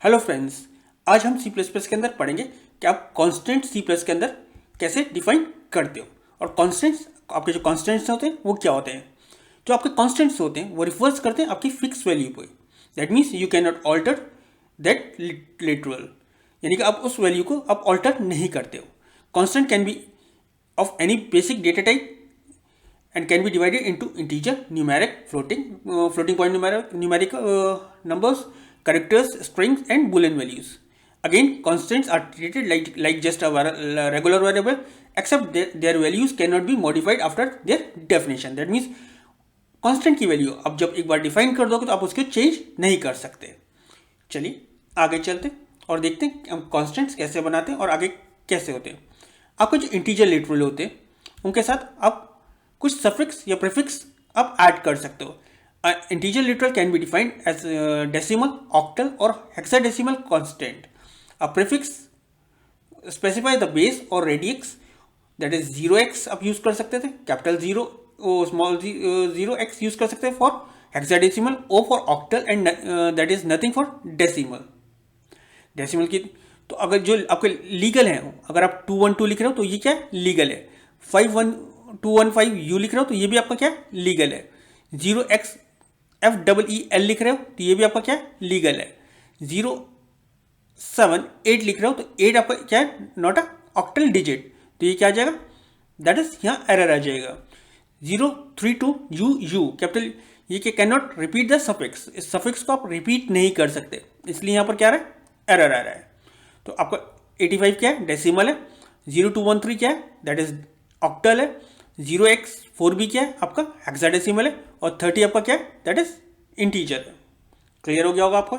Hello friends, आज हम C plus plus के अंदर पढ़ेंगे कि आप कांस्टेंट सी प्लस के अंदर कैसे डिफाइन करते हो। और कांस्टेंट्स, आपके जो कांस्टेंट्स होते हैं वो क्या होते हैं। जो आपके कांस्टेंट्स होते हैं वो रिफर्स करते हैं आपकी फिक्स वैल्यू पे। That means you can not alter that literal, यानी कि आप उस वैल्यू को आप ऑल्टर नहीं करते हो। Constant can be of any basic data type and can be divided into integer, numeric, floating point numeric numbers, characters, strings, and boolean values. Again, constants are treated like just a regular variable, except their values cannot be modified after their definition. That means constant की value अब जब एक बार define कर दोगे तो आप उसको change नहीं कर सकते। चलिए आगे चलते और देखते हैं हम कांस्टेंट्स कैसे बनाते हैं और आगे कैसे होते हैं। आपके जो इंटीजर लिटरल होते हैं उनके साथ आप कुछ सफिक्स या प्रीफिक्स आप ऐड कर सकते हो। Integer literal can be defined as decimal, octal or hexadecimal constant. A prefix specify the base or radix, that is 0x आप यूज कर सकते थे, कैपिटल 0 स्मॉल 0x यूज कर सकते हैं for hexadecimal, O for octal and that is nothing for decimal. Decimal की तो अगर जो आपके लीगल है, अगर आप 212 लिख रहे हो तो ये क्या है, लीगल है। 215 यू लिख रहे हो तो ये भी आपका क्या है, लीगल है। 0xFEEL लिख रहे हो तो ये भी आपका क्या है, लीगल है। 078 लिख रहे हो तो 8 आपका क्या है, नॉट अ ऑक्टल डिजिट, तो ये क्या आ जाएगा, दैट इज यहाँ एरर आ जाएगा। 032 यू कैपिटल, ये क्या can not repeat the suffix, इस सफिक्स को आप रिपीट नहीं कर सकते, इसलिए यहाँ पर क्या आ रहा है, एरर आ रहा है। तो आपका 85 क्या है, डेसिमल है। 0213 क्या है, दैट इज ऑक्टल है। 0x4 भी क्या है आपका, हेक्साडेसिमल है। और 30 आपका क्या है, दैट इज इंटीजर है। क्लियर हो गया होगा आपको।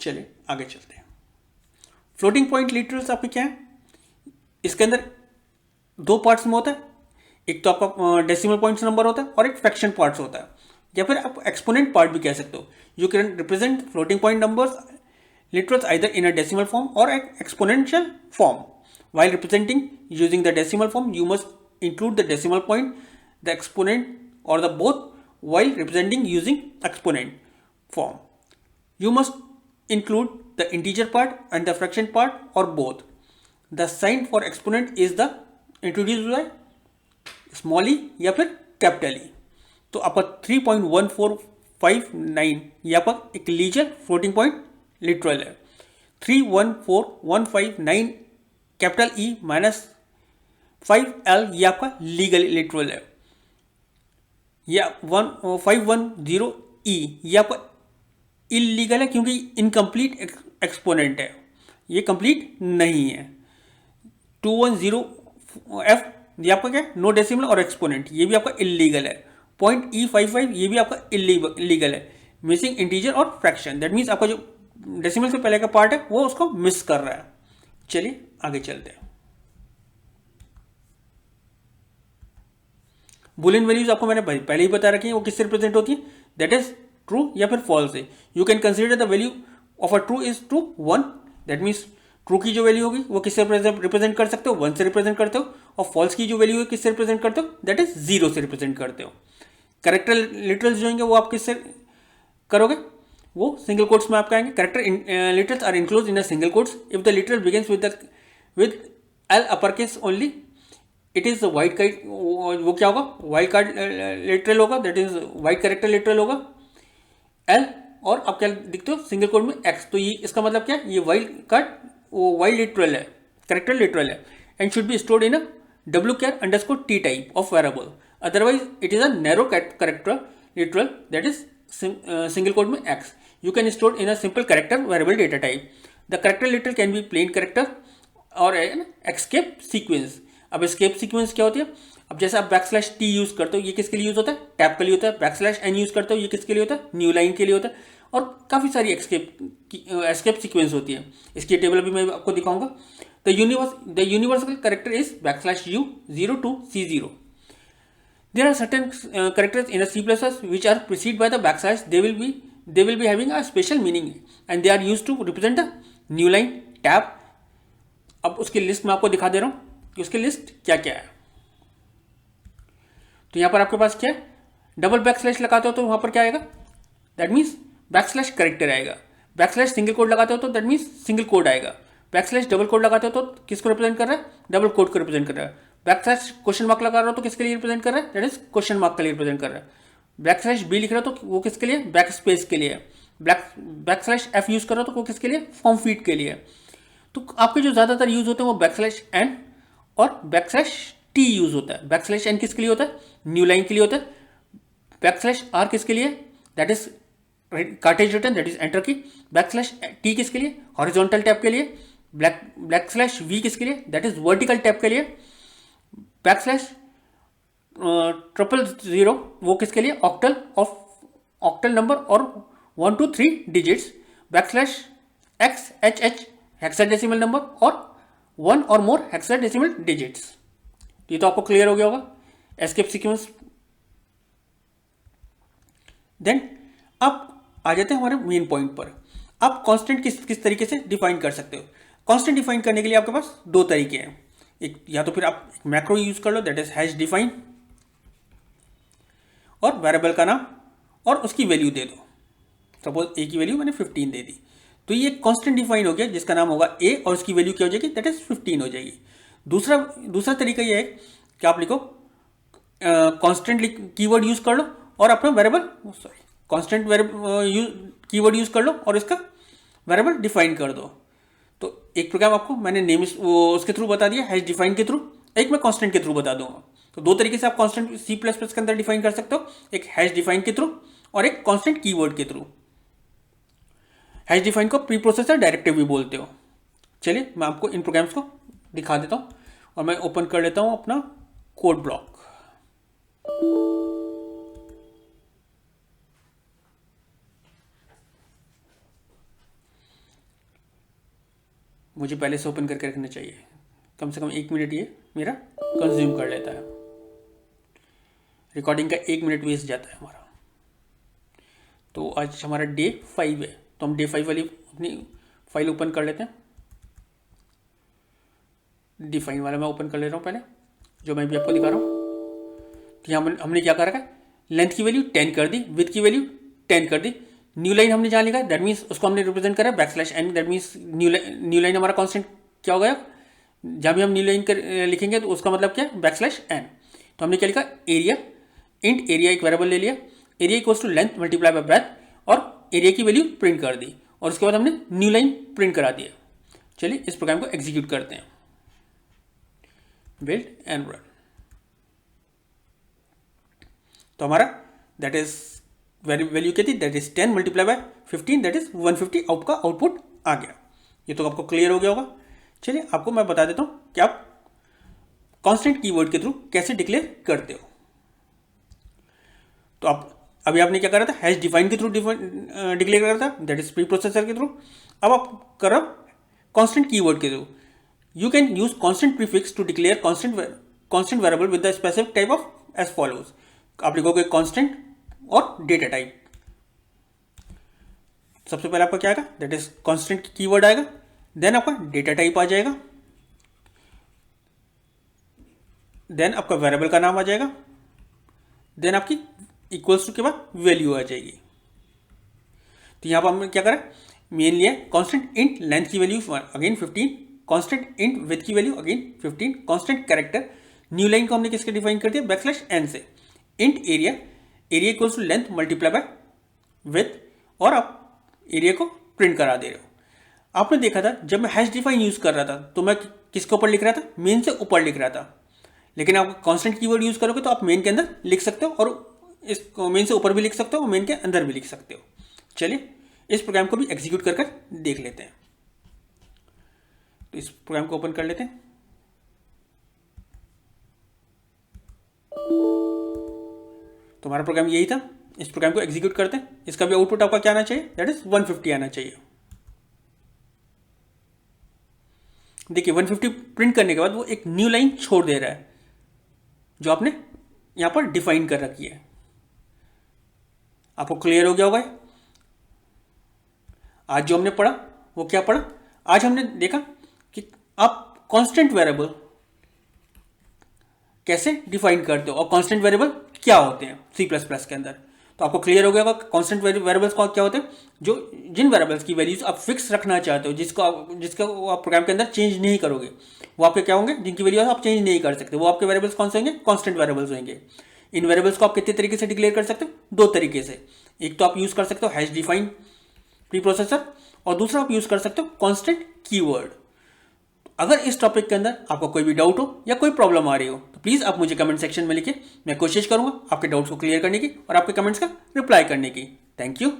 चलिए आगे चलते हैं। फ्लोटिंग पॉइंट लिटरल्स आपके क्या है, इसके अंदर दो पार्ट्स में होता है, एक तो आपका डेसिमल पॉइंट्स नंबर होता है और एक फ्रैक्शन पार्ट्स होता है, या फिर आप एक्सपोनेंट पार्ट भी कह सकते हो। You can represent floating point numbers literals either in a decimal form or an exponential form. While representing using the decimal form, you must include the decimal point, the exponent, or the both while representing using exponent form. You must include the integer part and the fraction part or both. The sign for exponent is the introduced by small e या फिर capital E. तो आपका 3.1459 ये आपका एक leisure floating point literal है। 314,159 capital E minus 5L ये आपका लीगल लिटरल है। या 510 ई ये आपका इलीगल है क्योंकि इनकम्प्लीट एक्सपोनेंट है, ये कंप्लीट नहीं है। 210F ये आपका क्या है, नो डेसिमल और एक्सपोनेंट, ये भी आपका इलीगल है। .E55 ये भी आपका इलीगल है, मिसिंग इंटीजर और फ्रैक्शन, दैट मीन्स आपका जो डेसिमल से पहले का पार्ट है वो उसको मिस कर रहा है। चलिए आगे चलते हैं। बुलियन वैल्यूज आपको मैंने पहले ही बता रखी है, वो किससे रिप्रेजेंट होती है, दैट इज ट्रू या फिर फॉल्स है। You can consider the value of a true is true 1, that means true की जो वैल्यू होगी वो किससे रिप्रेजेंट कर सकते हो, 1 से रिप्रेजेंट करते हो। और फॉल्स की जो वैल्यू है किससे रिप्रेजेंट करते हो, दैट इज 0 से रिप्रेजेंट करते हो। कैरेक्टर लिटरल्स जो होंगे वो आप किससे करोगे, वो सिंगल कोट्स में आपका आएंगे। Character literals are enclosed in a single quotes if the literal begins with L upper case only, it is wide card, वो क्या होगा, वाइल्ड कार्ड लिटरल होगा, that is wide character literal होगा। L और आप क्या दिखते हो सिंगल कोड में एक्स, तो ये इसका मतलब क्या है, ये वाइल्ड कार्ड वाइल्ड लिटरल है, कैरेक्टर लिटरल है। And should be stored in a WChar_T type of variable, otherwise it is a narrow character literal, that is single quote में x. You can store in a simple character variable data type. The character literal can be plain character or an escape sequence. अब escape sequence क्या होती है, अब जैसे आप \t use करते हो, ये किसके लिए यूज होता है, टैब के लिए होता है। \n यूज करते हो, ये किसके लिए होता है, न्यू लाइन के लिए होता है। और काफ़ी सारी escape sequence होती है, इसकी टेबल भी मैं आपको दिखाऊंगा। The universal character is \u 0 to C0. There are certain characters in a C++ which are preceded by the backslash. They will be having a special meaning and they are used to represent the new line, tab. अब उसकी list मैं आपको दिखा दे रहा हूँ कि उसकी list क्या क्या है। तो यहाँ पर आपके पास क्या है, डबल बैकस्लैश लगाते हो तो वहाँ पर क्या आएगा, दैट मीन्स बैकस्लैश कैरेक्टर आएगा। बैकस्लैश सिंगल कोड लगाते हो तो दैट मीन्स सिंगल कोड आएगा। बैकस्लैश डबल कोड लगाते हो तो किसको रिप्रेजेंट कर रहा है? डबल कोड को रिप्रेजेंट कर रहा है। बैकस्लैश क्वेश्चन मार्क लगा रहा हो तो किसके लिए रिप्रेजेंट कर रहा है? दैट इज क्वेश्चन मार्क के लिए रिप्रेजेंट कर रहा है। बैकस्लैश बी लिख रहा हो तो वो किसके लिए? बैक स्पेस के लिए। बैकस्लैश एफ यूज कर रहा हो तो वो किसके लिए? फॉर्म फीड के लिए। तो आपके जो ज्यादातर यूज होते हैं वो बैकस्लैश एन और बैकस्लैश टी यूज होता है। बैकस्लैश एन किसके लिए होता है? न्यू लाइन के लिए होता है। बैकस्लैश आर किसके लिए? That is carriage return, that is enter key. Backslash T किसके लिए? हॉरिजॉन्टल टैब के लिए। बैकस्लैश वी किसके लिए? दैट इज वर्टिकल टैब के लिए। बैकस्लैश 000 वो किसके लिए? ऑक्टल नंबर और 1 to 3 digits. Backslash x H H hexadecimal number और 1 और मोर हेक्साडेसिमल डिजिट्स। ये तो आपको क्लियर हो गया होगा एस्केप सीक्वेंस। देन अब आ जाते हैं हमारे मेन पॉइंट पर। आप कांस्टेंट किस तरीके से डिफाइन कर सकते हो? कांस्टेंट डिफाइन करने के लिए आपके पास दो तरीके हैं। एक या तो फिर आप मैक्रो यूज कर लो, दैट इज हैश डिफाइन, और वेरिएबल का नाम और उसकी वैल्यू दे दो। सपोज ए की वैल्यू मैंने 15 दे दी, तो ये कांस्टेंट डिफाइन हो गया जिसका नाम होगा ए और उसकी वैल्यू क्या हो जाएगी? दैट इज 15 हो जाएगी। दूसरा तरीका ये है कि आप लिखो कांस्टेंट कीवर्ड यूज कर लो और अपना वेरिएबल कांस्टेंट कीवर्ड यूज कर लो और इसका वेरिएबल डिफाइन कर दो। तो एक प्रोग्राम आपको मैंने नेम उसके थ्रू बता दिया, हैश डिफाइन के थ्रू, एक मैं कांस्टेंट के थ्रू बता दूंगा। तो दो तरीके से आप कांस्टेंट सी प्लस प्लस के अंदर डिफाइन कर सकते हो, एक हैश डिफाइन के थ्रू और एक कांस्टेंट कीवर्ड के थ्रू। हैश डिफाइन को प्री प्रोसेसर डायरेक्टिव भी बोलते हो। चलिए मैं आपको इन प्रोग्राम्स को दिखा देता हूँ और मैं ओपन कर लेता हूँ अपना कोड ब्लॉक। मुझे पहले से ओपन करके रखना चाहिए, कम से कम 1 मिनट ये मेरा कंज्यूम कर लेता है। रिकॉर्डिंग का 1 मिनट वेस्ट जाता है हमारा। तो आज हमारा डे 5 है, तो हम डे 5 वाली अपनी फाइल ओपन कर लेते हैं। डिफाइन वाला मैं ओपन कर ले रहा हूँ पहले, जो मैं भी आपको दिखा रहा हूँ। तो यहाँ हमने क्या कर रखा है? लेंथ की वैल्यू 10 कर दी, विड्थ की वैल्यू 10 कर दी। न्यू लाइन हमने जहाँ लिखा है दैट मीन्स उसको हमने रिप्रेजेंट करा backslash N, that means new line हमारा कांस्टेंट क्या हो गया? जहाँ भी हम न्यू लाइन लिखेंगे तो उसका मतलब क्या है? Backslash n. तो हमने क्या लिखा? एरिया, इंट एरिया एक वेरिएबल ले लिया, area equals to length multiply by breadth और एरिया की वैल्यू प्रिंट कर दी और उसके बाद हमने न्यू लाइन प्रिंट करा दिया। चलिए इस प्रोग्राम को एग्जीक्यूट करते हैं। Build and run. तो हमारा दैट इज वैल्यू क्या थी? That is 10 multiply by 15, that is 150 out का आउटपुट आ गया। ये तो आपको क्लियर हो गया होगा। चलिए आपको मैं बता देता हूँ कि आप कांस्टेंट कीवर्ड के थ्रू कैसे डिक्लेयर करते हो। तो आप अभी आपने क्या करा था? हैश डिफाइन के थ्रू डिक्लेयर करा था, दैट इज प्री प्रोसेसर के थ्रू। अब आप करो कांस्टेंट कीवर्ड के through. You can use constant prefix to declare constant variable with the specific type of as follows. आप लिखोगे कांस्टेंट और डेटा टाइप। सबसे पहले आपका क्या आएगा? दैट इज कांस्टेंट कीवर्ड आएगा, देन आपका डेटा टाइप आ जाएगा, देन आपका वेरिएबल का नाम आ जाएगा, देन आपकी इक्वल्स टू के बाद वैल्यू आ जाएगी। तो यहां पर हमने क्या करा? मेन लिया कांस्टेंट इंट लेंथ की value again 15, constant int width की value again 15, constant character. New line को हमने किसके डिफाइन कर दिया? बैकस्लैश एन से। Int area, area equals to length multiply by width और आप एरिया को प्रिंट करा दे रहे हो। आपने देखा था जब मैं हैश डिफाइन यूज कर रहा था तो मैं किसके ऊपर लिख रहा था? मेन से ऊपर लिख रहा था। लेकिन आप कांस्टेंट कीवर्ड यूज करोगे तो आप मेन के अंदर लिख सकते हो और इस मेन से ऊपर भी लिख सकते हो और मेन के अंदर भी लिख सकते हो। चलिए इस प्रोग्राम को भी एग्जीक्यूट कर देख लेते हैं। तो इस प्रोग्राम को ओपन कर लेते हैं। तो हमारा प्रोग्राम यही था। इस प्रोग्राम को एग्जीक्यूट करते हैं। इसका भी आउटपुट आपका क्या आना चाहिए? दैट इज 150 आना चाहिए। देखिए 150 प्रिंट करने के बाद वो एक न्यू लाइन छोड़ दे रहा है जो आपने यहां पर डिफाइन कर रखी है। आपको क्लियर हो गया होगा। आज जो हमने पढ़ा वो क्या पढ़ा? आज हमने देखा कि आप कांस्टेंट वेरिएबल कैसे डिफाइन करते हो और कांस्टेंट वेरिएबल क्या होते हैं C++ के अंदर। तो आपको क्लियर हो गया होगा कॉन्स्टेंट वेरिएबल्स क्या होते हैं, जो जिन वेरिएबल्स की वैल्यूज आप फिक्स रखना चाहते हो, जिसका आप प्रोग्राम के अंदर चेंज नहीं करोगे, वो आपके क्या होंगे, जिनकी वैल्यू आप चेंज नहीं कर सकते, वो आपके वेरिएबल्स कौन से होंगे, कॉन्स्टेंट वेरिएबल्स होंगे। इन वेरिएबल्स को आप कितने तरीके से डिक्लेयर कर सकते हो, दो तरीके से। एक तो आप यूज कर सकते हो हैश डिफाइंड प्री प्रोसेसर, और दूसरा आप यूज कर सकते हो कॉन्स्टेंट कीवर्ड। अगर इस टॉपिक के अंदर आपको कोई भी डाउट हो या कोई प्रॉब्लम आ रही हो तो प्लीज़ आप मुझे कमेंट सेक्शन में लिखिए। मैं कोशिश करूंगा आपके डाउट्स को क्लियर करने की और आपके कमेंट्स का रिप्लाई करने की। Thank you.